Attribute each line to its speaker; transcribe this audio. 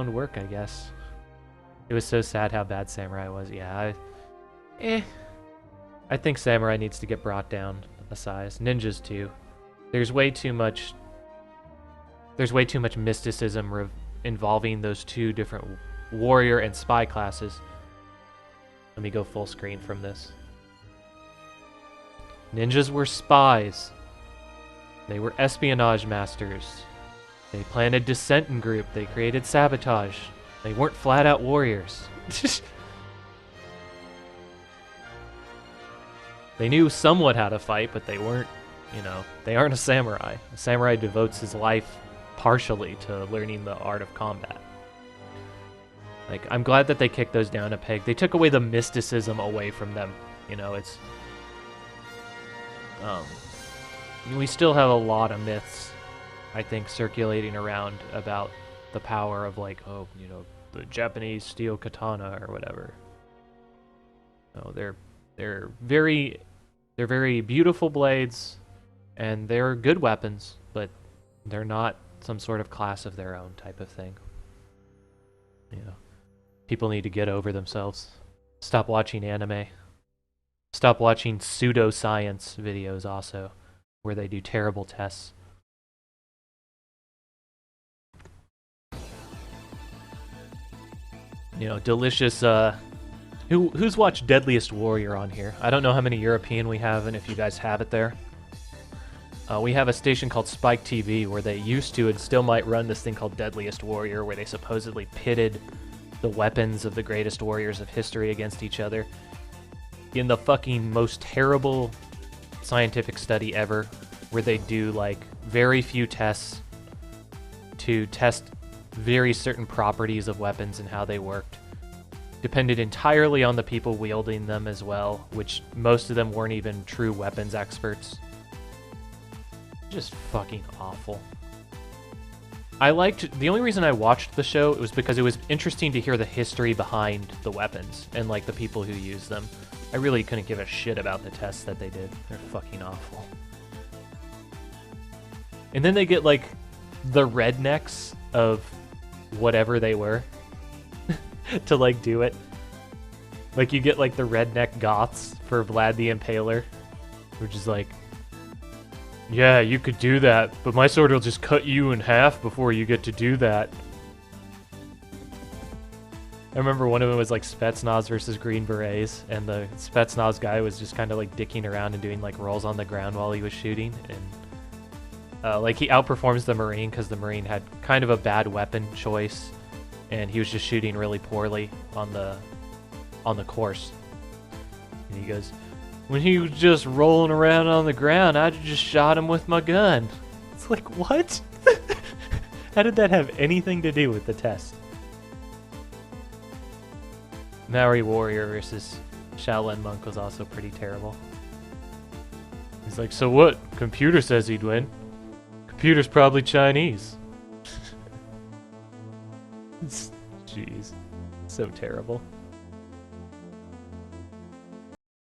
Speaker 1: Found work, I guess. It was so sad how bad Samurai was. Yeah, I think Samurai needs to get brought down a size. Ninjas too. There's way too much mysticism involving those two different warrior and spy classes. Let me go full screen from this. Ninjas were spies. They were espionage masters. They planted dissent in group. They created sabotage. They weren't flat out warriors. They knew somewhat how to fight, but they weren't, they aren't a samurai. A samurai devotes his life partially to learning the art of combat. Like, I'm glad that they kicked those down a peg. They took away the mysticism away from them. It's... we still have a lot of myths, I think, circulating around about the power of, like, the Japanese steel katana or whatever. No, they're very beautiful blades, and they're good weapons, but they're not some sort of class of their own type of thing. People need to get over themselves. Stop watching anime. Stop watching pseudoscience videos also, where they do terrible tests. Delicious, who's watched Deadliest Warrior on here? I don't know how many European we have, and if you guys have it there. We have a station called Spike TV, where they used to and still might run this thing called Deadliest Warrior, where they supposedly pitted the weapons of the greatest warriors of history against each other in the fucking most terrible scientific study ever, where they do, like, very few tests to test very certain properties of weapons and how they worked. Depended entirely on the people wielding them as well, which most of them weren't even true weapons experts. Just fucking awful. The only reason I watched the show was because it was interesting to hear the history behind the weapons and, like, the people who use them. I really couldn't give a shit about the tests that they did. They're fucking awful. And then they get, like, the rednecks of whatever they were to, like, do it. Like, you get, like, the redneck goths for Vlad the Impaler, which is like, yeah, you could do that, but my sword will just cut you in half before you get to do that. I remember one of them was like Spetsnaz versus Green Berets, and the Spetsnaz guy was just kind of like dicking around and doing like rolls on the ground while he was shooting, and like he outperforms the Marine because the Marine had kind of a bad weapon choice, and he was just shooting really poorly on the course. And he goes, when he was just rolling around on the ground, I just shot him with my gun. It's like, what? How did that have anything to do with the test? Maori Warrior versus Shaolin Monk was also pretty terrible. He's like, so what? Computer says he'd win. Computer's probably Chinese. Jeez. So terrible.